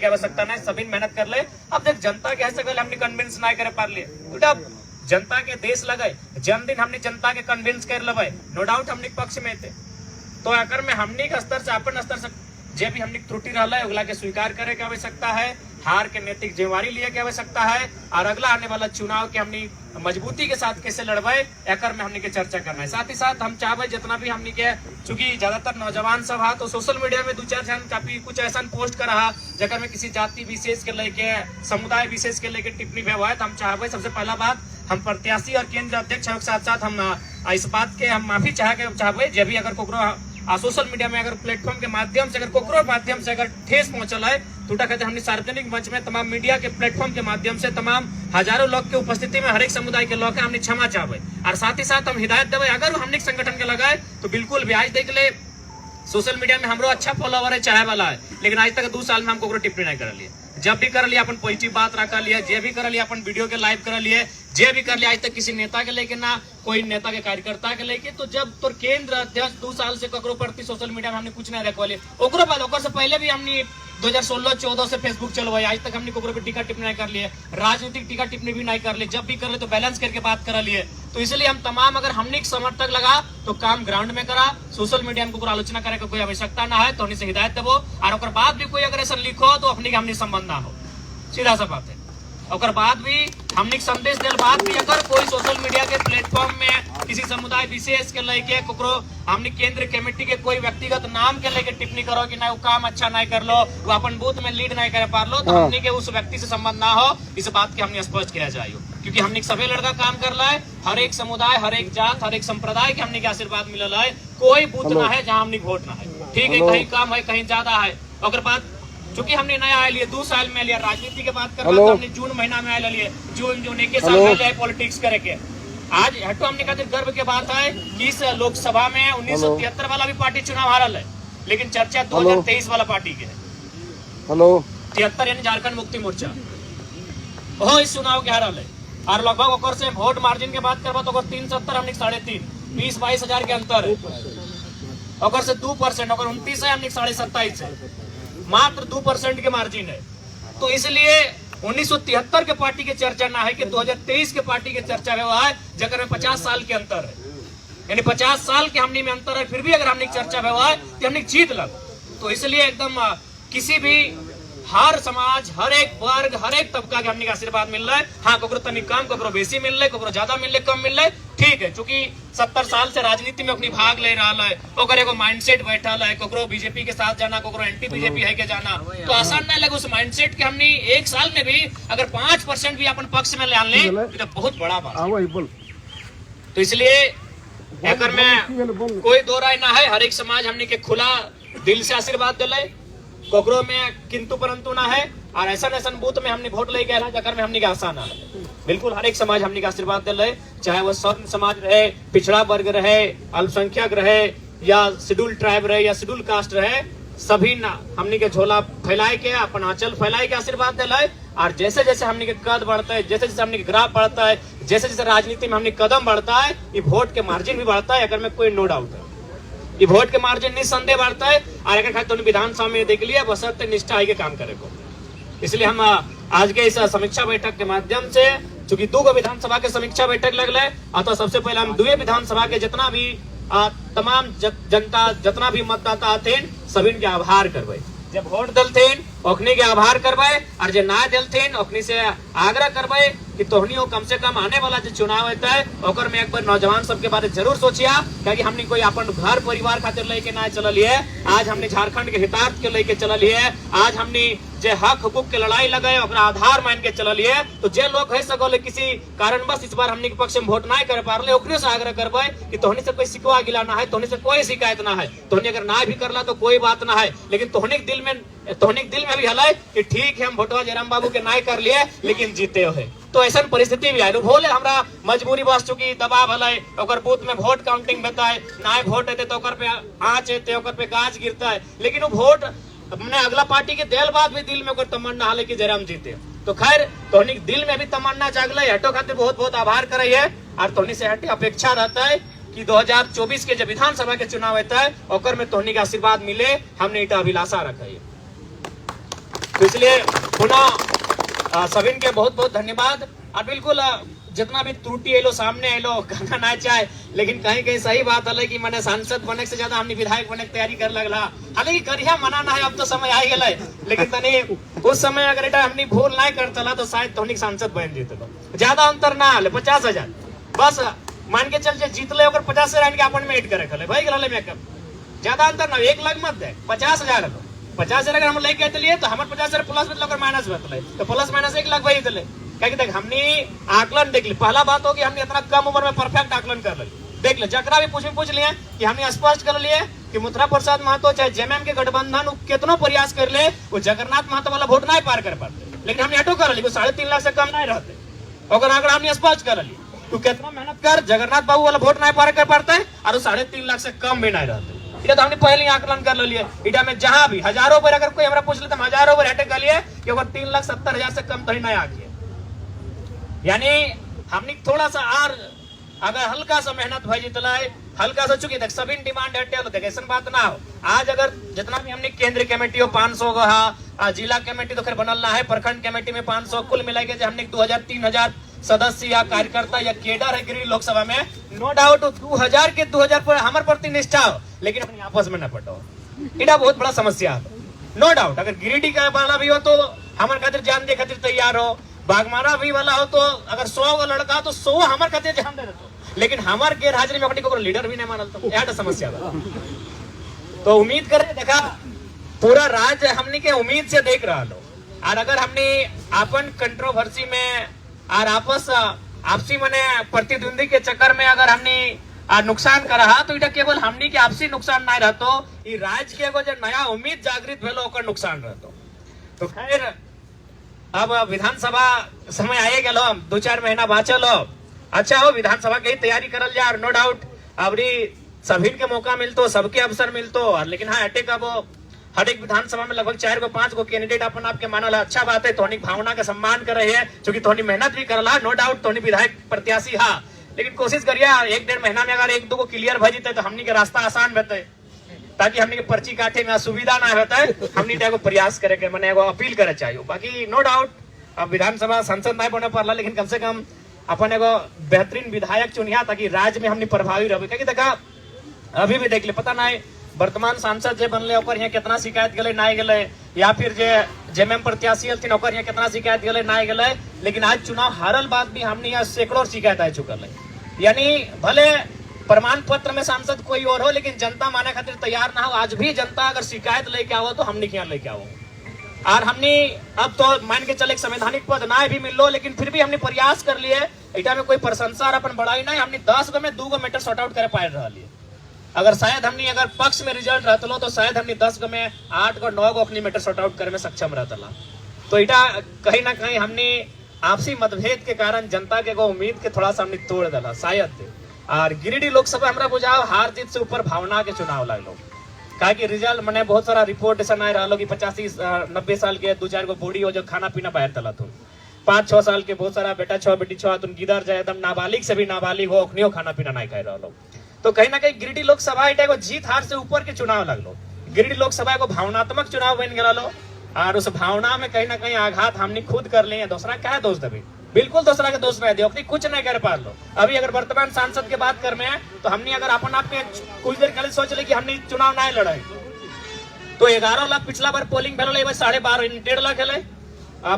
की आवश्यकता नहीं, सभी मेहनत कर ले। अब देख जनता के ऐसे हमने कन्विंस नहीं करे पार लिए तो जनता के देश लगे जन्मदिन हमने जनता के कन्विंस कर लेवे, नो डाउट हमने पक्ष में थे। तो अगर में हमने के स्तर से अपन स्तर से जे भी हमने त्रुटि रहा है अगला के स्वीकार करे की आवश्यकता है, हार के नैतिक जिम्मेवारी लिए की आवश्यकता है, और अगला आने वाला चुनाव के हमने मजबूती के साथ कैसे लड़बे एकर में हमने के चर्चा करना है। साथ ही साथ हम चाहे जितना भी हमने के, चूंकि ज्यादातर नौजवान सब है तो सोशल मीडिया में दो चार जन काफी कुछ ऐसा पोस्ट कर रहा जगह में किसी जाति विशेष के लेके समुदाय विशेष के लेके टिप्पणी व्यवहार, तो हम चाहे सबसे पहला बात हम प्रत्याशी और केंद्र अध्यक्ष के साथ साथ हम इस बात के हम माफी चाहे जब भी अगर कोकरो सोशल मीडिया में अगर प्लेटफॉर्म के माध्यम से अगर कोकरो माध्यम से अगर ठेस पहुंचल है तो कहते हमने सार्वजनिक मंच में तमाम मीडिया के प्लेटफॉर्म के माध्यम से तमाम हजारों लोग के उपस्थिति में हर एक समुदाय के लोग हमने क्षमा चाहे, और साथ ही साथ हम हिदायत देवे अगर हमने संगठन के लगाए तो बिल्कुल भी आज देख ले सोशल मीडिया में हमरो अच्छा फॉलोवर है चाहे वाला है, लेकिन आज तक 2 साल में हम कोकरो टिप्पणी नहीं कर लिए। जब भी कर लिया अपन पॉजिटिव बात रखा लिया, जे भी कर लिया अपन वीडियो के लाइव कर लिए, जे भी कर लिया आज तक किसी नेता के लेके ना कोई नेता के कार्यकर्ता के लेके। तो जब तो केंद्र अध्यक्ष 2 साल से ककरो प्रति सोशल मीडिया में हमने कुछ नहीं रखवाले, ओकरो बाद ओकर से पहले भी हमने 2016-14 से फेसबुक चलवाई, आज तक हमने कोकरो पे टीका टिप्पणी नहीं कर लिए, राजनीतिक टीका टिप्पणी भी नहीं कर लिए, जब भी कर ले तो बैलेंस करके बात कर लिए। तो इसलिए हम तमाम अगर हमने एक समर्थक लगा तो काम ग्राउंड में करा, सोशल मीडिया में आलोचना करे कोई आवश्यकता ना है, तो हमने से हिदायत देवो, और ओकर बाद भी कोई अगर ऐसा लिखो तो अपने हमने संबंध ना हो, सीधा सा बात है। और बाद भी हमने संदेश दिल बाद भी अगर कोई सोशल मीडिया के प्लेटफॉर्म में किसी समुदाय विशेष के लेके कोकरो हमने केंद्र कमेटी के कोई व्यक्तिगत नाम के लेके टिप्पणी करो कि ना वो काम अच्छा नहीं कर लो, वो अपन बूथ में लीड नहीं कर पा लो, तो हमने के उस व्यक्ति से संबंध ना हो, इस बात के हमने स्पष्ट किया जाए। क्योंकि हमने सभी लड़का काम कर रहा है, हर एक समुदाय हर एक जात हर एक संप्रदाय के हमने के आशीर्वाद मिलल है, कोई बूथ ना है जहाँ हमने वोट ना है, ठीक है, कहीं कम है कहीं ज्यादा है। और बाद चूंकि हमने नया आए लिए 2 साल में लिया, राजनीति के बात कर रहा तो हमने जून महीना में आए लिए, जून 1 साल में लिया पॉलिटिक्स करे के। आज हटो हमने खातिर गर्व के बात है कि इस लोकसभा में 1973 वाला भी पार्टी चुनाव हारल है, लेकिन चर्चा 2023 वाला पार्टी के है। 73 यानी झारखंड मुक्ति मोर्चा वो इस चुनाव के हारल है, और लगभग ओकर से वोट मार्जिन के बात करबा तो 370 हमने 3.5 20-22 हजार के अंतर है, ओकर से 2% ओकर 29 है, हमने 27.5 है, मात्र 2% के मार्जिन है। तो इसलिए 1973 के पार्टी के चर्चा ना है कि 2023 के पार्टी के चर्चा हुआ है, जगह में 50 साल के अंतर है, यानी 50 साल के हमने में अंतर है, फिर भी अगर हमने चर्चा हुआ है तो हमने जीत लग। तो इसलिए एकदम किसी भी हर समाज हर एक वर्ग हर एक तबका के हमने का आशीर्वाद मिल रहा है। हाँ, कोकरो तनिक कम कोकरो बेसी मिल रहा है, कोकरो ज्यादा मिल रहा है, कम मिल रहा है, ठीक है, चूंकि 70 साल से राजनीति में अपनी भाग ले रहा है, ओकर एगो माइंडसेट बैठल है, कोकरो बीजेपी के साथ जाना, कोकरो एंटी बीजेपी है के जाना, तो आसान नहीं लगे। उस माइंडसेट के हमने 1 साल में भी अगर 5% भी अपन पक्ष में ले ले तो बहुत बड़ा बात। तो इसलिए अगर में कोई दो राय ना है, हर एक समाज हमने के खुला दिल से आशीर्वाद दिले, कोकरो में किंतु परंतु ना है, और ऐसा बूथ में हमने वोट ले गया जगह में हमने के आसान है। बिल्कुल हर एक समाज हमने का आशीर्वाद दिल रहे, चाहे वो स्वर्ण समाज रहे, पिछड़ा वर्ग रहे, अल्पसंख्यक रहे, या शेड्यूल ट्राइब रहे, या शेड्यूल कास्ट रहे, सभी ना हमने के झोला फैलाए के अपन आंचल फैलाए के आशीर्वाद दिल है। और जैसे जैसे हमने के कद बढ़ता है, जैसे जैसे हमने के ग्राफ बढ़ता है, जैसे जैसे राजनीति में हमने कदम बढ़ता है, ये वोट के मार्जिन भी बढ़ता है, अगर में कोई नो डाउट है, ये वोट के मार्जिन निसंदेह बढ़ता है। और अगर खाते तो विधानसभा में देख लिया बसंत निष्ठा आगे काम करे को। इसलिए हम आज के इस समीक्षा बैठक के माध्यम से, चूंकि 2 विधानसभा के समीक्षा बैठक लगल है, अतः सबसे पहले हम 2 विधानसभा के जितना भी तमाम जनता जितना भी मतदाता थे सभी के आभार करवे, जब वोट दलथेन ओखनी के आभार करवाए, और जो ना दलथेन ओखनी से आग्रह करवाए कि तोहनियों कम से कम आने वाला जो चुनाव होता है ओकर में एक बार नौजवान सबके बारे जरूर सोचिया, क्योंकि हमने कोई अपन घर परिवार खातिर लेके ना चलल है, आज हमने झारखंड के हितार्थ के लेके चलल है, आज हमने जे हक हुकूक के लड़ाई लगाए ओकरा आधार मान के चलल है। तो जे लोग है सगोले किसी कारणवश इस बार हमने के पक्ष में वोट नहीं कर पा रहे, ओकरे से आग्रह करबे कि तोहनी से कोई शिकवा गिला ना है, तोहनी से कोई शिकायत ना है, तोहनी अगर ना भी करला तो कोई बात ना है, लेकिन तोहनी के दिल में भी हल कि ठीक है हम वोटवा जयराम बाबू के नहीं कर लिए लेकिन जीते है। तो ऐसा परिस्थिति भी आये भोले हमरा मजबूरी बस चुकी दबाव हल ओकर बूथ में वोट काउंटिंग होता है, ना वोट हेते तो ओकर पे आँच हेते, ओकर पे गाज गिरता है, लेकिन वो वोट हमने अगला पार्टी के दिल बाद भी दिल में ओकर तमन्ना हल कि जयराम जीते। तो खैर तोहनी दिल में भी तमन्ना जागल, हटो खातिर बहुत बहुत आभार करे है, और तोहनी से हटे अपेक्षा रहता है कि 2024 के जब विधानसभा के चुनाव होता है ओकर में तोहनी का आशीर्वाद मिले, हमने इटा अभिलाषा रखा है। तो इसलिए पुनः सभी के बहुत बहुत धन्यवाद। और बिल्कुल जितना भी त्रुटि एलो सामने एलो कहना ना चाहे, लेकिन कहीं कहीं सही बात है कि मैंने सांसद बने से ज्यादा हमने विधायक बने की तैयारी कर लगला। हालांकि करिया मना ना है, अब तो समय आ गया, लेकिन तनी उस समय अगर एटा हमने भूल नहीं करता तो शायद तोनिक सांसद बन जीते। ज्यादा अंतर ना आले, 50,000 बस मान के चल जीतले 50,000 के अपन में एड करे खले भाई गले मेकअप, ज्यादा अंतर ना, 1 लाख मत दे, 50,000 50,000 अगर हम लेके आते तो हमारे 50,000 प्लस मतलब माइनस बतले तो प्लस माइनस 1 लाख वही दिले। क्या देख हमने आकलन देख ली, पहला बात हो कि हमने इतना कम उम्र में परफेक्ट आकलन कर ली। देख ले जकरा भी पूछ लिए कि हमने स्पष्ट कर लिए कि मुथरा प्रसाद महतो चाहे जेएमएम के गठबंधन कितनो प्रयास कर ले वो जगन्नाथ महतो वाला वोट नहीं पार कर पाते, लेकिन हमने हटो कर ली 3.5 लाख से कम नहीं रहते। और आंकड़ा हमने स्पष्ट कर ली तू कितना मेहनत कर जगन्नाथ बाबू वाला वोट नहीं पार कर पाते और 3.5 लाख से कम भी नहीं रहते। ये तो हमने पहले आकलन कर लिए। इटा में जहां भी हजारों पर अगर कोई हमारा पूछ ले तो हजारों पर हटे कर लिए कि अगर 3,70,000 से कम तो ही नहीं आ गया। यानी हमने थोड़ा सा और अगर हल्का सा मेहनत भाई जितना हल्का सा चुकी देख सभी डिमांड हटे देख ऐसा बात ना हो। आज अगर जितना भी हमने केंद्रीय कमेटी हो 500 का जिला कमेटी तो खैर बनल ना है, प्रखंड कमेटी में 500 कुल मिला के हमने 2,000-3,000 सदस्य या कार्यकर्ता या केडर है गिरिडीह लोकसभा में, नो डाउट 2,000 के 2,000 पर हमारे प्रति निष्ठा हो, लेकिन अपने आपस में न पटो, इटा बहुत बड़ा समस्या है। नो डाउट अगर गिरिडीह का वाला भी हो तो हमारे खातिर जान दे खातिर तैयार हो, बागमारा भी वाला हो तो अगर 100 का लड़का तो 100 हमारे खातिर जान दे देते, लेकिन हमारे गैर हाजिरी में अपनी को लीडर भी नहीं मानल तो यह समस्या है। तो उम्मीद कर देखा पूरा राज्य हमने के उम्मीद से देख रहा लो, और अगर हमने अपन कंट्रोवर्सी में और आपसी मने प्रतिद्वंदी के चक्कर में अगर हमने नुकसान कर रहा तो इटा केवल हमने के आपसी नुकसान नहीं रहतो, ये राज्य के जो नया उम्मीद जागृत भेलो ओकर नुकसान रहतो। तो खैर अब विधानसभा समय आए गलो, 2-4 महीना बाचल हो, अच्छा हो विधानसभा की तैयारी करल जाए। नो डाउट अबरी सभी के मौका मिलतो, सबके अवसर मिलतो, लेकिन हाँ अटेक अब हर एक विधानसभा में लगभग 4-5 को कैंडिडेट अपन आपके मानल, अच्छा बात है, तोहनी भावना का सम्मान कर रहे हैं क्योंकि तोहनी मेहनत भी करला। नो डाउट तोहनी विधायक प्रत्याशी हा, लेकिन कोशिश करिए 1-1.5 महीना में अगर 1-2 को क्लियर भर जीते तो हमनी के रास्ता आसान रहते, ताकि हमनी के पर्ची काटे में असुविधा ना होता है। हमनी एगो प्रयास करे के मैंने एगो अपील करे चाहिए। बाकी नो डाउट अब विधानसभा सांसद नहीं बने पड़ला, लेकिन कम से कम अपन एगो बेहतरीन विधायक चुनिया ताकि राज्य में हमनी प्रभावी रहे। क्योंकि देखा अभी भी देख ले पता नहीं वर्तमान सांसद जे बनले ओकर यहाँ कितना शिकायत गले नहीं गले, या फिर जे जेएमएम प्रत्याशी हथिन ओकर यहाँ कितना शिकायत गले नहीं गले, लेकिन आज चुनाव हारल बाद भी हमने यहाँ सैकड़ों शिकायत आ चुकल है। यानी भले प्रमाण पत्र में सांसद कोई और हो, लेकिन जनता माने खातिर तैयार ना हो। आज भी जनता अगर शिकायत लेके आओ तो हमने यहाँ लेके आओ, और हमने अब तो मान के चले संवैधानिक पद ना भी मिल लो, लेकिन फिर भी हमने प्रयास कर लिए। इटा में कोई प्रशंसा और अपन बढ़ाई नहीं, हमने 10 गो में 2 गो मैटर सॉर्ट आउट करे पाए रहा लिए। अगर शायद हमने अगर पक्ष में रिजल्ट रहता लो तो शायद हमने 10 गो में 8 गो 9 गो अपनी मैटर सॉर्ट आउट करे में सक्षम रहता ला। तो इटा कहीं ना कहीं हमने आपसी मतभेद के कारण जनता के को उम्मीद के थोड़ा सा हमने तोड़ दिला शायद। और गिरिडीह लोकसभा हमरा बुझाओ हार जीत से ऊपर भावना के चुनाव लगलो, कहा कि रिजल्ट मैंने बहुत सारा रिपोर्ट ऐसा नहीं रहा कि 85-90 साल के 2-4 गो बूढ़ी हो जो खाना पीना बाहर तला तुम 5-6 साल के बहुत सारा बेटा 6 बेटी 6 तुम गिदर जाए एकदम नाबालिग से भी नाबालिग हो अखनियो खाना पीना नहीं खाए रहा। तो कहीं ना कहीं गिरिडीह लोकसभा एगो जीत हार से ऊपर के चुनाव लगलो। गिरिडीह लोकसभा एगो भावनात्मक चुनाव बन गया लो, और उस भावना में कहीं ना कहीं आघात हमने खुद कर लिए। दूसरा क्या दोष देवे, बिल्कुल दूसरा के दोष में अपनी कुछ नहीं कर पा लो। अभी अगर वर्तमान सांसद के बात कर में तो हमने अगर अपन आपके कुछ देर पहले सोच ले कि हमने चुनाव नहीं लड़े तो 11 लाख पिछला बार पोलिंग भेल 12.5 1.5 लाख है।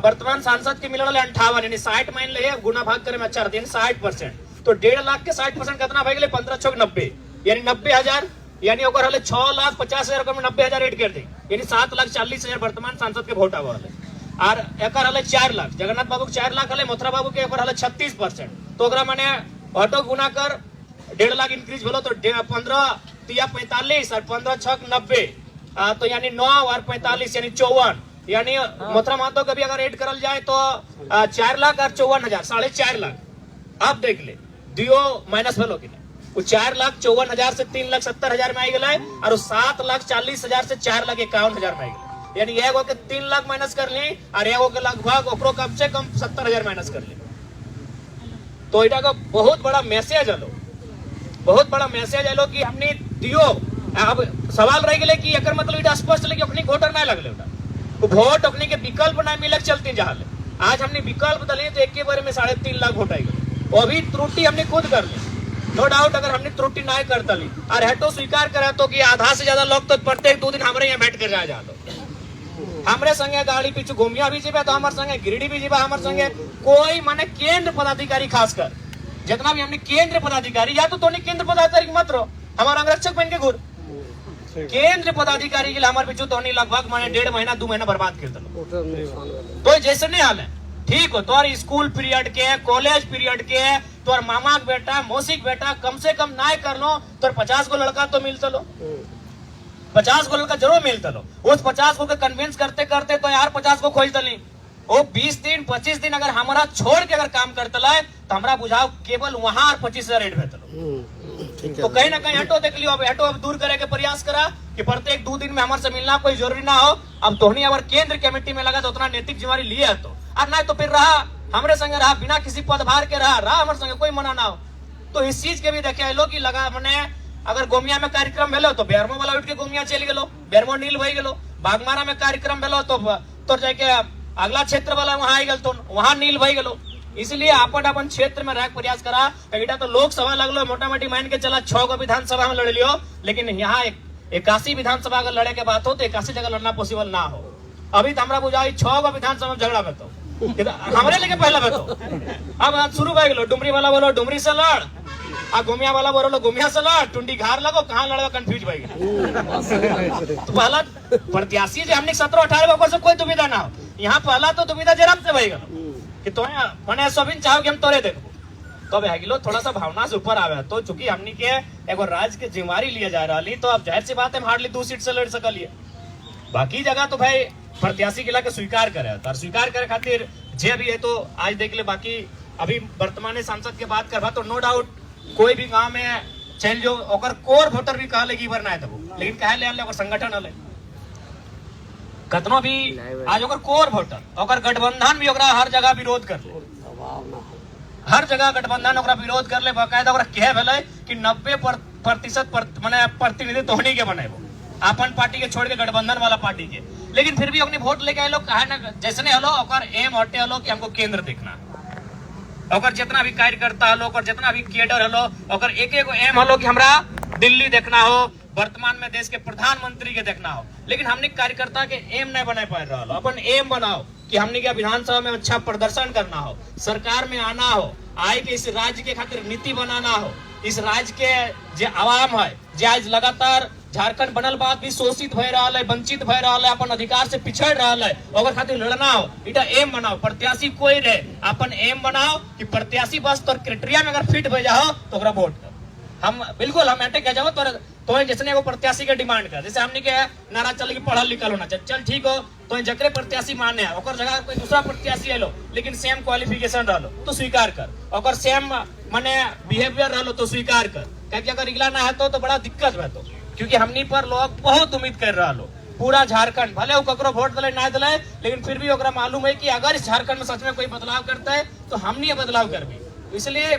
वर्तमान सांसद के मिलल 58 यानी 60 मान ले गुना भाग करे में अच्छा 60%, तो 1.5 लाख के 60% कितना भाग गए 15-6-90 यानी 90,000 यानी 6,50,000 में 90,000 एड कर दी यानी 7,40,000 वर्तमान सांसद के वोट आवा और एक 4 लाख जगन्नाथ बाबू 4 लाख है, मथुरा बाबू के 36%। तो मैंने ऑटो गुना कर 1.5 लाख इंक्रीज भेलो तो 15-45 और 15-6-90 तो यानी 9 और 45 यानी 54 यानी मथुरा महतो का भी अगर ऐड करल जाए तो 4 लाख और 54,000 4.5 लाख। अब देख ले दियो माइनस भेलो कि वो 4,54,000 से 3,70,000 में आई गए और 7,40,000 से 4,51,000 में आई गए यानी एगो के 3 लाख माइनस कर ली और एगो के लगभग ओकरो कम से कम 70,000 माइनस कर ली। तो इटा का बहुत बड़ा मैसेज आलो, बहुत बड़ा मैसेज आलो कि हमने दियो। अब सवाल रह गए कि एकर मतलब इटा स्पष्ट ले कि अपनी वोटर नहीं लगले वोट अपने के विकल्प ना मिले चलती जहां आज हमने विकल्प दले तो एक बारे में 3.5 लाख वोट आएगा। वो भी त्रुटि हमने खुद कर ली, नो डाउट। अगर हमने त्रुटि ना करता ली और हेटो स्वीकार करा तो कि आधा से ज्यादा लोग तो प्रत्येक 2 दिन हमारे यहाँ बैठ कर जा जाओ, हमारे संगे गाड़ी पीछे घूमिया भी जीबे तो हमारे संगे गिरिडीह भी जीबा, हमारे संगे कोई माने केंद्र पदाधिकारी खासकर जितना भी हमने केंद्र पदाधिकारी या तो केंद्र पदाधिकारी मत रहो, हमारा अंगरक्षक बन के घूर केंद्र पदाधिकारी के लिए हमारे पीछे तो लगभग माने 1.5 महीना 2 महीना बर्बाद कर दो। तो जैसे नहीं हाल है ठीक हो तो स्कूल पीरियड के कॉलेज पीरियड के तो मामा के बेटा मौसी के बेटा कम से कम ना कर लो तो 50 गो लड़का तो मिलता लो, 50 गो लड़का जरूर मिलता लो। उस 50 गो के कन्विंस करते करते तो यार 50 गो खोज दली, वो 20 दिन 25 दिन अगर हमारा छोड़ के अगर काम करता है तो हमारा बुझाओ केवल वहां 25,000 रेट भेजता लो। तो कहीं ना कहीं हटो देख लियो, अब हटो अब दूर करे के प्रयास करा कि प्रत्येक 2 दिन में हमारे से मिलना कोई जरूरी ना हो। अब तोहनी अगर केंद्र कमेटी में लगा तो उतना नैतिक जिम्मेवारी लिए है तो और ना तो फिर रहा हमारे संगे रहा बिना किसी पदभार के रहा हमारे संगे कोई मना ना हो। तो इस चीज के भी देखे लो कि लगा मैंने अगर गोमिया में कार्यक्रम भेलो तो बेरमो वाला उठ के गोमिया चल गेलो, बेरमो नील भई गेलो। बागमारा में कार्यक्रम भेलो तो जाके अगला क्षेत्र वाला वहां आई गल तो वहां नील भई गेलो। इसलिए अपन क्षेत्र में रह प्रयास करा। बेटा तो लोकसभा लगलो मोटा मोटी मान के चला 6 गो विधानसभा में लड़ लियो, लेकिन यहाँ 81 विधानसभा अगर लड़े के बात हो तो 81 जगह लड़ना पॉसिबल ना हो। अभी तो हमारा बुझाई 6 गो विधानसभा में झगड़ा बेतो हमारे लेके पहला बेतो। अब शुरू भई गेलो, डुमरी वाला बोलो डुमरी से लड़, आ गोमिया वाला बोलो गोमिया से लड़, टुंडी घार लगो कहाँ लड़ेगा कंफ्यूज भई गेलो। तो पहला प्रत्याशी जो हमने 17-18 वर्ष से कोई दुविधा ना हो, यहाँ पहला तो दुविधा जरा से भई गेलो कि तो मने सबिन चाहो कि हम तोरे देखो तो अब गिलो थोड़ा सा भावना से ऊपर आवे। तो चूंकि हमनी के एगो राज्य के जिम्मेवारी लिया जा रही तो अब जाहिर सी बात है हम हार्डली 2 सीट से लड़ सकलिए। बाकी जगह तो भाई प्रत्याशी के स्वीकार करे और स्वीकार करे खातिर जे भी है तो आज देख ले। बाकी अभी वर्तमान सांसद के बात करवा तो नो डाउट कोई भी गांव में चल जो ओकर कोर वोटर भी कहले कि ना है तब, लेकिन कहे ले ओकर संगठन हले कतनो भी आज ओकर कोर वोटर ओकर गठबंधन भी ओकरा हर जगह विरोध कर ले, हर जगह गठबंधन ओकरा विरोध कर ले। बाकायदा ओकरा कहे भेले कि 90% माने प्रतिनिधित्व होने के बनेबो अपन पार्टी के छोड़ के गठबंधन वाला पार्टी के, लेकिन फिर भी अपनी वोट लेके आए लोग कहे ना जैसे हलो ओकर एम हटे हलो कि हमको केंद्र देखना, ओकर जितना भी कार्यकर्ता हलो ओकर जितना भी कैडर हलो ओकर एक एम हलो कि हमरा दिल्ली देखना हो, वर्तमान में देश के प्रधानमंत्री के देखना हो। लेकिन हमने कार्यकर्ता के एम नहीं बना पा रहा हो, अपन एम बनाओ कि हमने क्या विधानसभा में अच्छा प्रदर्शन करना हो, सरकार में आना हो, आए के इस राज्य के खातिर नीति बनाना हो, इस राज्य के जो आवाम है जो आज लगातार झारखंड बनल बाद भी शोषित भय रहा है, वंचित भय रहा है, अपन अधिकार से पिछड़ रहा है, ओकर खातिर लड़ना हो। इटा एम बनाओ, प्रत्याशी कोई रहे अपन एम बनाओ कि प्रत्याशी बस तोर क्राइटेरिया में अगर फिट हो जाओ तो ओकरा वोट कर। हम बिल्कुल हम अटैक जाओ तो जैसे वो प्रत्याशी के डिमांड कर, जैसे हमने के नारा चल कि पढ़ल लिखल होना चाहिए, चल ठीक हो तो जकरे प्रत्याशी माने है ओकर जगह कोई दूसरा प्रत्याशी आलो लेकिन सेम क्वालिफिकेशन रहलो तो स्वीकार कर, ओकर सेम माने बिहेवियर रहलो तो स्वीकार कर। क्योंकि अगर इगला ना है तो बड़ा दिक्कत है, तो क्योंकि हमनी पर लोग बहुत उम्मीद कर रहा लो पूरा झारखंड भले वो वोट दिले ना दिले, लेकिन फिर भी ओकरा मालूम है कि अगर इस झारखंड में सच में कोई बदलाव करता है तो हमनी ये बदलाव कर भी। इसलिए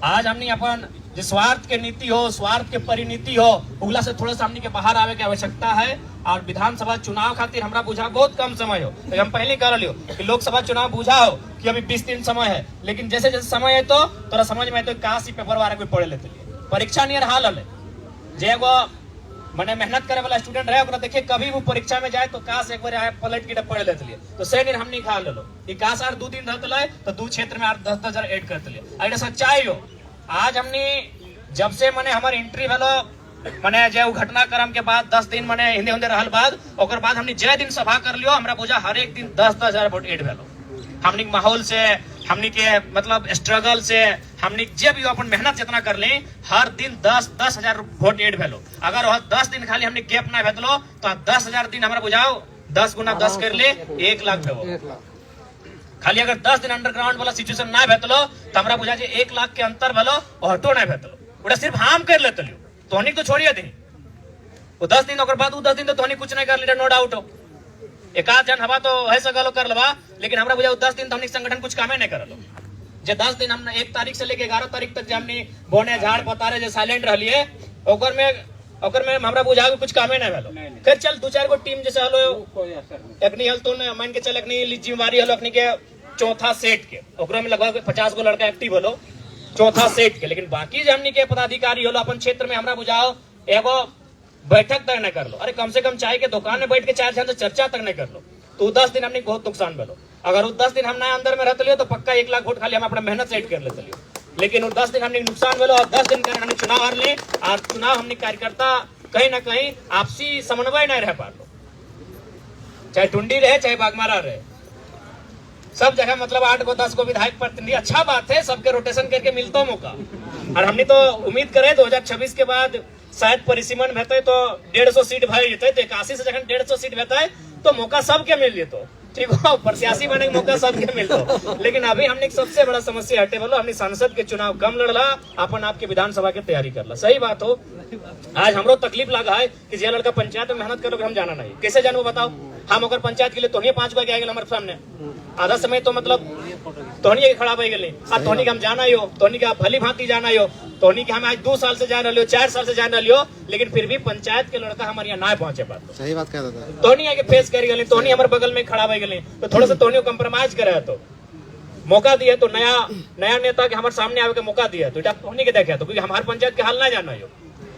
आज हमने अपन जो स्वार्थ के नीति हो, स्वार्थ के परिनीति हो, उगला से थोड़ा सा हमनी के बाहर आवे की आवश्यकता है। और विधानसभा चुनाव खातिर हमरा बुझा बहुत कम समय हो, तो हम पहले कह लियो कि लोकसभा चुनाव बुझा हो कि अभी 20 दिन समय है, लेकिन जैसे जैसे समय है तो तोरा समझ में तो कहाँ सी पेपर वाला कोई पढ़े लेते परीक्षा नियर हाल है जे वो मैंने मेहनत करे वाला स्टूडेंट रहे देखिए कभी वो परीक्षा में जाए तो काश एक बार आए पलट के पढ़ लेते लिए तो से हम नहीं खा लो कि काश यार 2 दिन रहते तो 2 क्षेत्र में 10,000 ऐड करते लिए। अरे सच्चाई हो आज हमने जब से मैंने हमारे एंट्री भेलो मैंने जो घटनाक्रम के बाद 10 दिन मैंने हिंदे हिंदे रहल बाद ओकर बाद हमने जय दिन सभा कर लियो, हमरा बुझा हर एक दिन 10,000 वोट ऐड भेलो। हमने माहौल से हमने के मतलब स्ट्रगल से हमने जे भी अपन मेहनत जितना कर ले हर दिन 10,000 वोट ऐड भेलो। अगर वह 10 दिन खाली हमने गैप ना भेजलो तो 10,000 दिन हमरा बुझाओ 10 गुना 10 कर ले 1 लाख भेजो। खाली अगर 10 दिन अंडरग्राउंड वाला सिचुएशन ना भेजलो तो हमरा बुझा 1 लाख के अंतर भेलो और हटो ना भेजलो, उड़ा सिर्फ हम कर लेते लियो तोहनी तो छोड़िए दी वो 10 दिन बाद 10 दिन तो तोहनी कुछ नहीं कर ले, नो डाउट हो। एक आध जन हवा तो है सगलो कर लवा, लेकिन हमरा बुझा 10 दिन तो हमने संगठन कुछ कामे नहीं करलो। जे 10 दिन हमने 1 तारीख से लेके 11 तारीख तक हमने बोने झाड़ पतारे जे साइलेंट रहलिए ओकर में और में हमरा बुझा कुछ कामे नहीं भेलो। फिर चल 2-4 गो टीम जैसे हलो अखनी हल तो मान के चल अखनी जिम्मेवारी हलो अखनी के चौथा सेट के ओकरा में लगभग 50 गो लड़का एक्टिव हलो चौथा सेट के, लेकिन बाकी जो हमनी के पदाधिकारी हलो अपन क्षेत्र में हमरा बुझाओ एगो बैठक तक नहीं कर लो। अरे कम से कम चाय के दुकान में बैठ के 4 जन से चर्चा तक नहीं कर लो तो 10 दिन हमने बहुत नुकसान भेलो। अगर वो 10 दिन हम ना अंदर में रहते लियो तो पक्का 1 लाख वोट खाली हम अपना मेहनत सेट कर लेते लियो, लेकिन वो 10 दिन हमने नुकसान भेलो और 10 दिन हमने चुनाव हार ले और चुनाव हमने कार्यकर्ता कहीं ना कहीं आपसी समन्वय नहीं रह पा लो, चाहे टुंडी रहे चाहे बागमारा रहे, सब जगह मतलब 8 गो 10 गो विधायक प्रतिनिधि। अच्छा बात है, सबके रोटेशन करके मिलता मौका। और हमने तो उम्मीद करे 2026 के बाद शायद परिसीमन भेटे तो 150 सीट भर जेते, तो 81 से जखन 150 सीट भेटे तो मौका सबके मिल जेतो, ठीक हो, प्रत्याशी बने के मौका सबके मिलतो। लेकिन अभी हमने सबसे बड़ा समस्या हटे बोलो हमने सांसद के चुनाव कम लड़ला, अपन आपके विधानसभा के तैयारी करला। सही बात हो, आज हमरो तकलीफ लगा है कि जे लड़का पंचायत में मेहनत करोगे हम जाना नहीं, कैसे जानू बताओ। हम अगर पंचायत के लिए तोहनी 5 गो आ गए हमारे सामने, आधा समय तो मतलब तोहनी खड़ा हो गए आ तोहनी के हम जाना ही हो, तोहनी के आप भली भांति जाना ही हो, तोहनी के हम आज 2 साल से जान रही हो, 4 साल से जान रही हो, लेकिन फिर भी पंचायत के लड़का हमारे यहाँ ना पहुंचे बात। सही बात कह रहा था, तोहनी आगे फेस कर गए, तोहनी हमारे बगल में खड़ा हो गए, तो थोड़ा सा तोहनी को कंप्रोमाइज करे तो मौका दिया, तो नया नेता के हमारे सामने आवे के मौका दिया तो तोहनी के देखे तो, क्योंकि हमारे पंचायत के हाल ना जाना हो।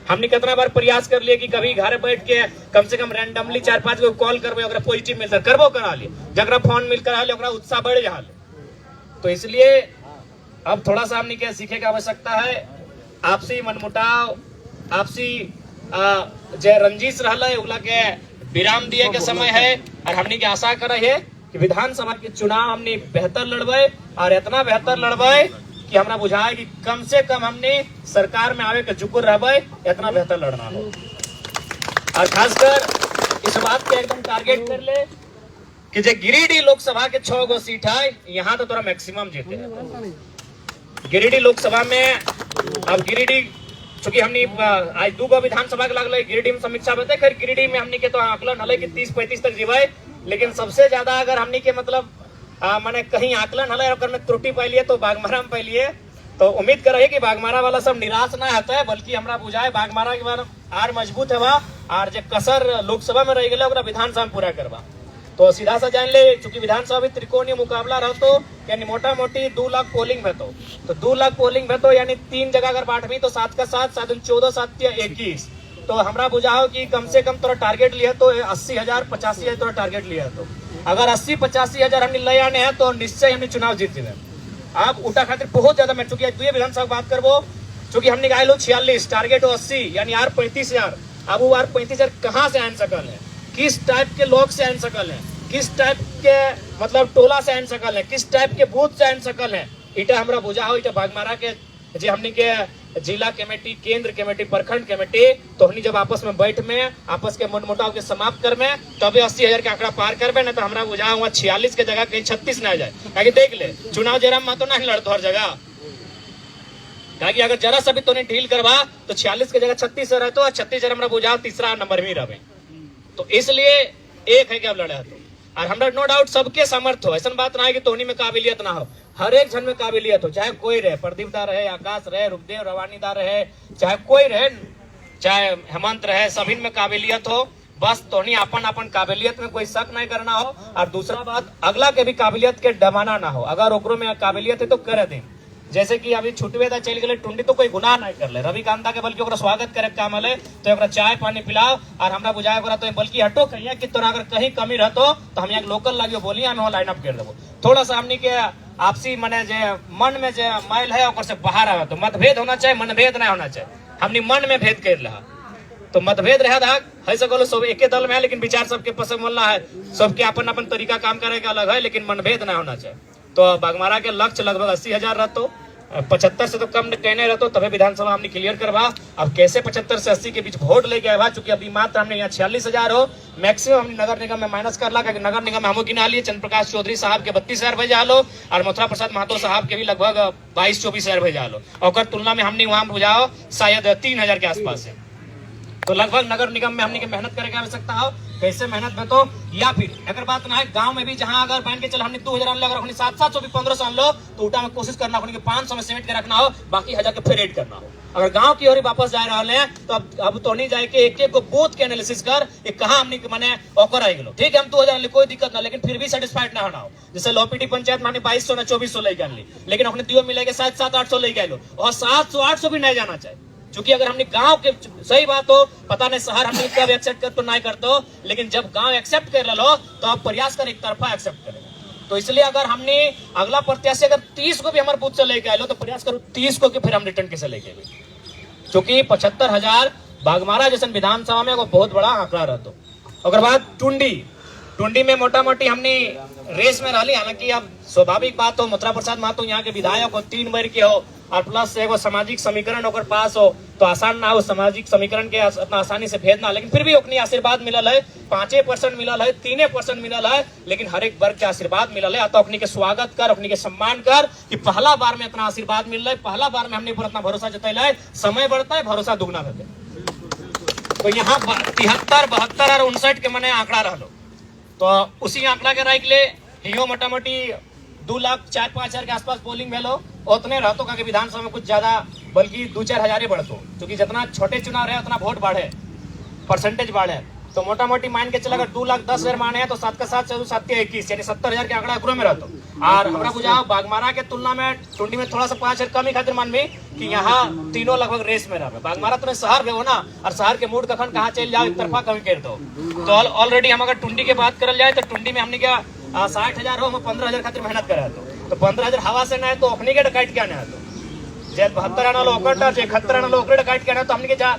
हमने कितना बार प्रयास कर लिया कि कभी घर बैठ के कम से कम रैंडमली 4-5 को कॉल करबे, अगर पॉजिटिव मिलता करबो करा लिए, जगरा फोन मिल करा ले ओकरा उत्साह बढ़ जा। तो इसलिए अब थोड़ा सा हमने क्या सीखे की आवश्यकता है, आपसी मनमुटाव, आपसी जे रंजिश रहला उगला के विराम दिए के समय है। और हमने की आशा करे है कि विधानसभा के चुनाव हमने बेहतर लड़बे और इतना बेहतर लड़बे कि हमरा बुझाए कि कम से कम हमने सरकार में आवे के जुकुर रहबे, इतना बेहतर लड़ना हो। और खासकर इस बात के एकदम टारगेट कर ले कि जे गिरिडीह लोकसभा के 6 गो सीट है, यहाँ तो तोरा मैक्सिमम जीते हैं गिरिडीह लोकसभा में। अब गिरिडीह चूंकि हमने आज 2 गो विधानसभा के लगल गिरिडीह में समीक्षा बता, खैर गिरिडीह में हमने के तो आकलन हल कि 30-35 तक जीवे, लेकिन सबसे ज्यादा अगर हमने के मतलब माने कहीं आकलन हल और में त्रुटि पाइलिए तो बागमारा में पाइलिए। तो उम्मीद कर रहे कि बागमारा वाला सब निराश ना होता है, बल्कि हमरा बुझाए बागमारा के बार आर मजबूत है और जो कसर लोकसभा में रह गए विधानसभा में पूरा करवा। तो सीधा सा जान ले, चूंकि विधानसभा में त्रिकोणीय मुकाबला रहतो यानी मोटा मोटी 2 लाख पोलिंग भेतो, तो 2 लाख पोलिंग भेतो यानी 3 जगह अगर बांटवी तो 7 का 7, 7 14, 7 21। तो हमरा बुझाओ कि कम से कम तोरा टारगेट लिया तो 80,000 85,000 तोरा टारगेट लिया तो अगर 80-85 हजार हमने ले आने हैं तो निश्चय हमने चुनाव जीते हैं। आप उठा खातिर बहुत ज्यादा मैं चूंकि दुए विधानसभा बात करबो, चूंकि हमने गाय लो 46 टारगेट हो 80 यानी आर 35,000। अब वो आर 35,000 कहाँ से आन सकल है, किस टाइप के लोग से आन सकल है, किस टाइप के मतलब टोला से आन सकल है, किस टाइप के बूथ से आन सकल है, इटा हमरा बुझा हो। इटा बागमारा के जे हमने के जिला कमेटी, केंद्र कमेटी, प्रखंड कमेटी तो हमने जब आपस में बैठ में आपस के मनमुटाव के समाप्त कर में तबे 80,000 के आंकड़ा पार करबे, ना तो हमरा बुझा हुआ 46 के जगह कहीं 36 ना जाए। ताकि देख ले चुनाव जरा महतो नहीं लड़तो हर जगह, ताकि अगर जरा सा भी तो नहीं ढील करवा तो 46 के जगह 36 रहते और 36 हमरा बुझा तीसरा नंबर में रहे। तो इसलिए एक है कि अब लड़े तो और हमरा नो डाउट सबके सामर्थ्य हो, ऐसा बात ना है कि तोहनी में काबिलियत ना हो, हर एक जन में काबिलियत हो, चाहे कोई रहे, प्रदीप दा रहे, आकाश रहे, रुपदेव रवानी दा रहे, चाहे कोई रहे, चाहे हेमंत रहे, सभी में काबिलियत हो। बस तोहनी अपन काबिलियत में कोई शक नहीं करना हो। और दूसरा बात, अगला के भी काबिलियत के डमाना ना हो, अगर ओकरो में काबिलियत है तो कर दे। जैसे कि अभी छुटवे दा चल गए टुंडी तो कोई गुनाह नहीं कर ले, रविकांता के बल्कि स्वागत करे काम है तो एक चाय पानी पिलाओ और हमरा बुझाए तो बल्कि हटो कहिए कि तोरा अगर कहीं कमी रहतो तो हम यहाँ लोकल लगियो बोलिए हम लाइन अप कर देवो। थोड़ा सा हमनी के आपसी मने जे मन में जे मैल है ओकर से बाहर आवे तो मतभेद होना चाहिए, मनभेद नहीं होना चाहिए। हमनी मन में भेद कर रहा तो मतभेद रहे है सको सब एके दल में है, लेकिन विचार सबके पसंद मिलना है, सबके अपन तरीका काम करे का अलग है, लेकिन मनभेद नहीं होना चाहिए। तो बागमारा के लक्ष्य लगभग 80,000 रहतो, 75 से तो कम कहने रहते तभी विधानसभा हमने क्लियर करवा। अब कैसे 75 से 80 के बीच वोट लेके आया, चूंकि अभी मात्र हमने यहाँ 46,000 हो, मैक्सिमम हमने नगर निगम में माइनस कर ला, क्योंकि नगर निगम में हमको गिना लिए चंद्रप्रकाश चौधरी साहब के 32,000 भेजा लो और मथुरा प्रसाद महतो साहब के भी लगभग 22-24,000 भेजा लो, और तुलना में हमने वहां बुझाओ शायद 3,000 के आसपास है। तो लगभग नगर निगम में हमने मेहनत करने की आवश्यकता हो। कैसे मेहनत में तो, या फिर अगर बात ना है गांव में भी जहां अगर मान के चल हमने 2000 अनलो, अगर हमने 700 भी 1500 अनलो तो उल्टा में कोशिश करना अपने 500 में सीमेंट के रखना हो, बाकी 1000 के फिर ऐड करना हो। अगर गांव की ओर वापस जा रहे हैं तो अब तो नहीं जाए कि एक एक को बूथ के एनालिसिस कर कहाँ हमने माने ऑकर आई गलो, ठीक है हम 2000 कोई दिक्कत ना, लेकिन फिर भी सेटिस्फाइड ना होना हो। जैसे लोपीटी पंचायत में 2200 ना 2400 लेके ली, लेकिन अपने दियो मिलेगा शायद 700-800 लेके लो, और 700-800 भी नहीं जाना चाहिए। क्योंकि अगर हमने गांव के, सही बात हो, पता नहीं शहर हमने कब एक्सेप्ट कर तो नहीं कर दो, लेकिन जब गांव एक्सेप्ट कर लो तो आप प्रयास कर एक तरफा एक्सेप्ट करें। तो इसलिए अगर हमने अगला प्रत्याशी अगर 30 को भी हमारे बूथ से लेके आए लो तो प्रयास करो 30 को कि फिर हम रिटर्न कैसे लेके आए, क्योंकि 75,000 बागमारा जैसे विधानसभा में वो बहुत बड़ा आंकड़ा रहता। अगर बात टुंडी में मोटा मोटी हमने रेस में रही, हालांकि अब स्वाभाविक बात हो मथुरा प्रसाद महतो यहाँ के विधायक हो 3 बार के हो, और प्लस एगो सामाजिक समीकरण ओकर पास हो तो आसान ना हो सामाजिक समीकरण के इतना आसानी से भेजना, लेकिन फिर भी ओकनी आशीर्वाद मिलल है, 5% मिलल है, 3% मिलल है, लेकिन हर एक वर्ग के आशीर्वाद मिलल है। तो ओकनी के स्वागत कर, ओकनी के सम्मान कर कि पहला बार में इतना आशीर्वाद मिल रहा है, पहला बार में हमने पर इतना भरोसा जतैला है, समय बढ़ता है भरोसा दुगना रहता है। तो यहाँ 73, 72 और 59 के मने आंकड़ा रहा, तो उसी आंकड़ा के राय के लिए हियो मोटा मोटी 2,04,5,000 के आसपास पोलिंग भेलो, उतने रहतो का विधानसभा में कुछ ज्यादा बल्कि 2-4 हजार बढ़तो, क्योंकि जितना छोटे चुनाव रहे उतना वोट बढ़े, परसेंटेज बढ़े। तो मोटा मोटी मान के चला अगर 2,10,000 माने हैं तो 7 का 7 7 21 यानी 70,000 के आंकड़ा एकरो में रहतो। और हमरा बुझाओ बागमारा के तुलना में टुंडी में थोड़ा सा 5,000 कम ही खातिर मान भी कि यहाँ तीनों लगभग रेस में रहे। बागमारा तो शहर में हो ना, और शहर के मूड कखन कहाँ चल जाओ एक तरफा कमी कर दो। तो ऑलरेडी हम अगर टुंडी की बात करल जाए तो टुंडी में हमने क्या 60,000 हो, 15,000 खातिर मेहनत करे तो 15,000 हवा से ना तो अपनी के डकाइट क्या ना, तो जे 72 आना लो ओकर 71 आना लो ओकर डकाइट क्या ना, तो हमने के जा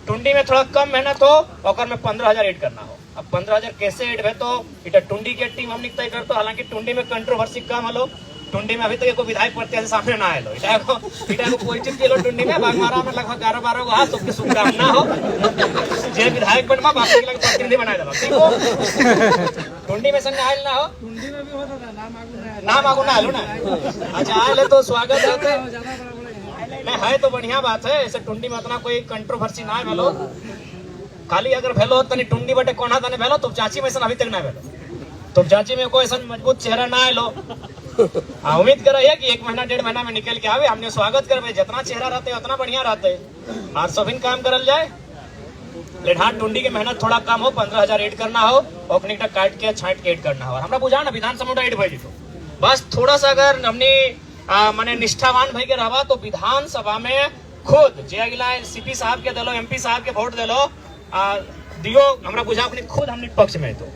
टुंडी में थोड़ा कम मेहनत हो और में 15,000 ऐड करना हो। अब 15,000 कैसे ऐड है तो इटा टुंडी के टीम हमने तय करते, हालांकि टुंडी में कंट्रोवर्सी कम हलो, टुंडी में अभी तक कोई विधायक प्रत्याशी सामने ना आए, इटा को पॉजिटिव के लो टुंडी में बागमारा में लगभग 11-12 हाथ सबके शुभकामना हो, जे विधायक बनवा बाकी के प्रतिनिधि बनाए देवा, ठीक हो। टुंडी में संग आयल ना हो, टुंडी में भी होता था नाम आगू ना आलो ना, अच्छा आए तो स्वागत है नहीं है तो बढ़िया बात है। ऐसे टुंडी में उतना कोई कंट्रोवर्सी ना भेलो, खाली अगर भेलो तनी टुंडी बटे कोना तने भेलो तो चाची में अभी तक ना भेलो, तो चाची में कोई ऐसा मजबूत चेहरा ना आलो। उम्मीद कर रही है कि 1 महीना 1.5 महीना में निकल के आवे, हमने स्वागत करवे, जितना चेहरा रहते उतना बढ़िया रहते और सभी काम करल जाए। लेकिन हाँ टुंडी की मेहनत थोड़ा कम हो, 15,000 ऐड करना हो, ओकनी का काट के छाट के ऐड करना हो। हमरा बुझा ना विधानसभा ऐड भेजी तो बस थोड़ा सा अगर हमने माने निष्ठावान भाई के रहा तो विधानसभा में खुद जे अगला सीपी साहब के दिलो, एमपी साहब के वोट दिलो दियो, हमरा बुझा अपने खुद हमने पक्ष में तो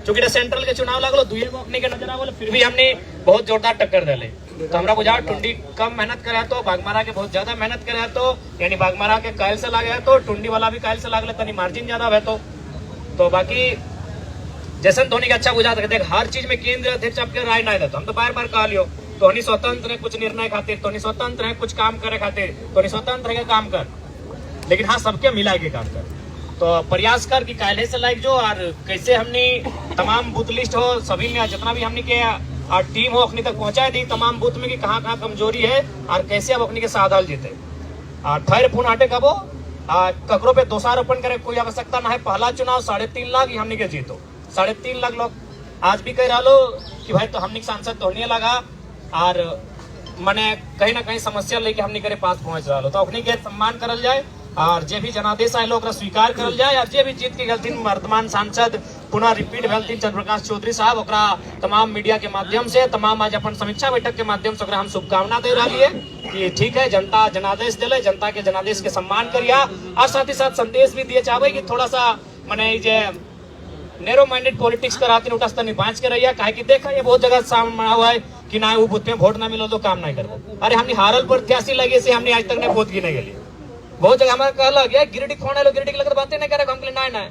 चूंकि सेंट्रल के चुनाव लगलो दुए को अपने के नजर आवल, फिर भी हमने बहुत जोरदार टक्कर दिले। तो हमरा बुझा टुंडी कम मेहनत करे तो बागमारा के बहुत ज्यादा मेहनत करे तो यानी बागमारा के कायल से लागे तो टुंडी वाला भी कायल से लागले तनी मार्जिन ज्यादा है। तो बाकी जैसन धोनी का अच्छा बुझा देख हर चीज में केंद्र अध्यक्ष आपके राय नहीं देता, हम तो बार बार कह लियो तो नहीं स्वतंत्र है कुछ निर्णय खातिर, तो नहीं स्वतंत्र है कुछ काम करे खातिर, तो नहीं स्वतंत्र है काम कर, लेकिन हाँ सबके मिला के काम कर। तो प्रयास कर कि काले से लाइक जो और कैसे हमने तमाम बूथ लिस्ट हो सभी में जितना भी हमने के टीम हो अपनी तक पहुंचाए दी तमाम बूथ में कि कहाँ कहाँ कमजोरी है और कैसे अब अपनी के साधल जीते। और थैर फोन हटे कबो ककरो पे दोषारोपण करे कोई आवश्यकता ना है। पहला चुनाव 3.5 लाख ही हमने के जीतो, 3.5 लाख लोग आज भी कह रहा कि भाई तो हमने सांसद तो होने लगा और मैंने कहीं ना कहीं समस्या लेके हमने करे पास पहुंच रहा तो अपने के सम्मान करल जाए और जे भी जनादेश आए लोग स्वीकार करल जाए और जे भी जीत के गलती वर्तमान सांसद पुनः रिपीट भेलथिन चंद्रप्रकाश चौधरी साहब ओकरा तमाम मीडिया के माध्यम से तमाम आज अपन समीक्षा बैठक के माध्यम से हम शुभकामना दे रही है कि ठीक है जनता जनादेश दिले, जनता के जनादेश के सम्मान करिया और साथ ही साथ संदेश भी दिए चाहे कि थोड़ा सा मैंने जे नैरो माइंडेड पॉलिटिक्स कराती उठा स्तर बाँच के रहिए काहे कि देखा ये बहुत जगह सामने हुआ है कि ना वो बूथ में वोट ना मिलो तो काम नहीं करो। अरे हमने हारल प्रत्याशी लगे से हमने आज तक नहीं वोट की नहीं गली, बहुत जगह हमारा कहला गया गिरिडीह कौन है गिरिडीह लगे बातें नहीं करे हमके ना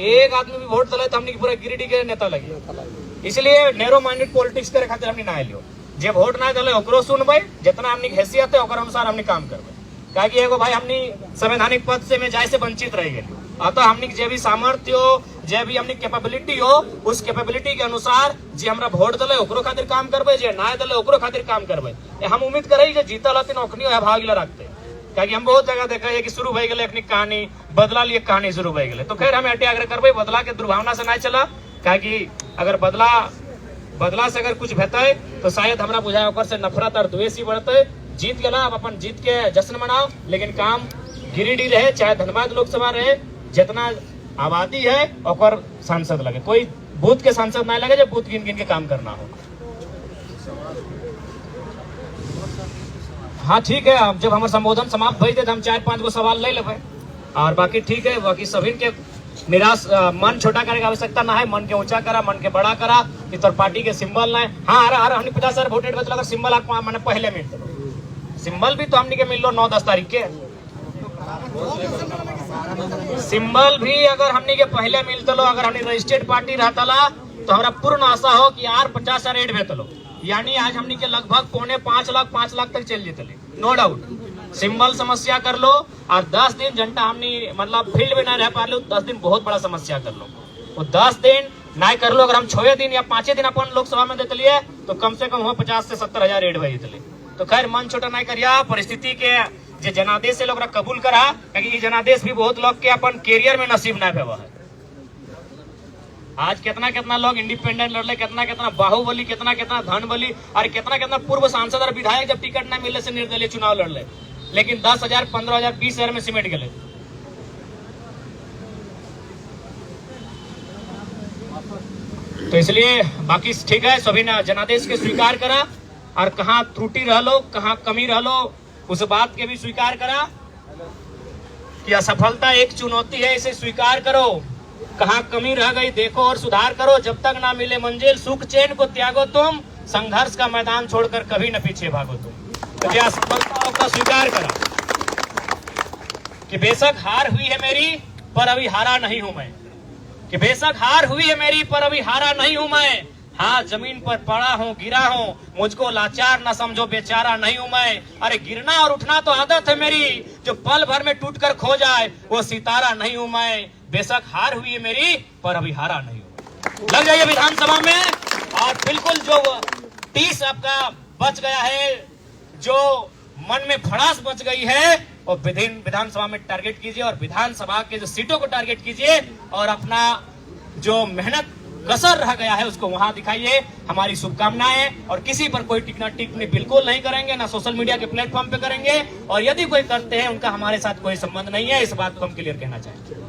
एक आदमी भी वोट दिला तो हमने पूरा गिरिडीह के नेता लगे। इसलिए नैरो माइंडेड पॉलिटिक्स करे खातिर हमने ना लियो, जे वोट ना दिले ओकरो सुनबे जितना हमने हैसियत है ओकर अनुसार हमने काम करबे काहे कि एगो भाई हमने संवैधानिक पद से में जाए से वंचित रह गए। अतः हमने जे भी सामर्थ्य हो जे भी हमने कैपेबिलिटी हो उस कैपेबिलिटी के अनुसार जे हमरा वोट दिले ओकरो खातिर काम करबे, जे ना दिले ओकरो खातिर काम करबे। हम उम्मीद करे जे जीतल हथिन ओखनी भाग ले रखते क्योंकि हम बहुत जगह देखा है कि शुरू हो गए अपनी कहानी बदला लिए कहानी शुरू हो गए। तो खैर हम एटे आग्रह करबे बदला के दुर्भावना से ना चला, क्योंकि अगर बदला से अगर कुछ भेटे तो शायद हमरा बुझाए ओकर से नफरत और द्वेष ही बढ़ते। जीत गया अब अपन जीत के जश्न मनाओ, लेकिन काम गिरिडीह रहे चाहे धनबाद लोकसभा रहे, जितना आबादी है और सांसद लगे, कोई बूथ के सांसद ना लगे जो बूथ गिन गिन के काम करना हो। हाँ ठीक है, अब जब हमारे संबोधन समाप्त भई थे तो हम 4-5 गो सवाल ले लेवे और बाकी ठीक है। बाकी सभी के निराश मन छोटा करे की आवश्यकता ना है, मन के ऊंचा करा, मन के बड़ा करा कि तोर पार्टी के सिंबल ना है। हाँ अरे हमने 50,000 वोट बचल, अगर सिंबल मैंने पहले मिल सिंबल भी तो हमने के मिल लो 9-10 तारीख के सिंबल भी अगर हमने के पहले मिलते लो, अगर हमने रजिस्टर्ड पार्टी रहता ला तो हमारा पूर्ण आशा हो कि यार 50,000 एड भेतलो, यानी आज हमने के लगभग 4.5 लाख तक चल जेतले, नो डाउट। सिंबल समस्या कर लो और 10 दिन जनता हमने मतलब फील्ड में ना रह पा लो, 10 दिन बहुत बड़ा समस्या कर लो। वो 10 दिन ना कर लो, अगर हम 6 दिन या 5 दिन अपन लोकसभा में देते लिए तो कम से कम हो 50 से 70,000 एड भेजते। तो खैर मन छोटा नहीं करिया, परिस्थिति के जो जनादेश से लोग कबूल करा, क्योंकि जनादेश भी बहुत लोग के अपन कैरियर में नसीब ना भेवा है। आज कितना लोग इंडिपेंडेंट लड़ले, कितना बाहुबली, कितना धन बली और कितना पूर्व सांसद और विधायक जब टिकट न मिलने से निर्दलीय चुनाव लड़ले, लेकिन 10,000, 15,000, 20,000 में सिमट गए। तो इसलिए बाकी ठीक है, सभी ने जनादेश के स्वीकार करा और कहाँ त्रुटि रह लो, कहाँ कमी रह लो, उस बात के भी स्वीकार करा कि असफलता एक चुनौती है, इसे स्वीकार करो। कहाँ कमी रह गई देखो और सुधार करो, जब तक ना मिले मंजिल सुख चैन को त्यागो तुम, संघर्ष का मैदान छोड़कर कभी न पीछे भागो तुम। तो क्या असफलताओं का स्वीकार करा कि बेशक हार हुई है मेरी पर अभी हारा नहीं हूं मैं, कि बेशक हार हुई है मेरी पर अभी हारा नहीं हूं मैं। हाँ जमीन पर पड़ा हूँ, गिरा हूँ, मुझको लाचार न समझो, बेचारा नहीं हूं मैं। अरे गिरना और उठना तो आदत है मेरी, जो पल भर में टूटकर खो जाए वो सितारा नहीं हूं मैं। बेशक हार हुई है मेरी पर अभी हारा नहीं हूं। लग जाइए विधानसभा में और बिल्कुल जो 30 आपका बच गया है, जो मन में भड़ास बच गई है, और विधानसभा में टारगेट कीजिए और विधानसभा के जो सीटों को टारगेट कीजिए और अपना जो मेहनत कसर रह गया है उसको वहां दिखाइए। हमारी शुभकामनाएं, और किसी पर कोई टिप्पणी बिल्कुल नहीं करेंगे, ना सोशल मीडिया के प्लेटफॉर्म पे करेंगे, और यदि कोई करते हैं उनका हमारे साथ कोई संबंध नहीं है, इस बात को हम क्लियर कहना चाहेंगे।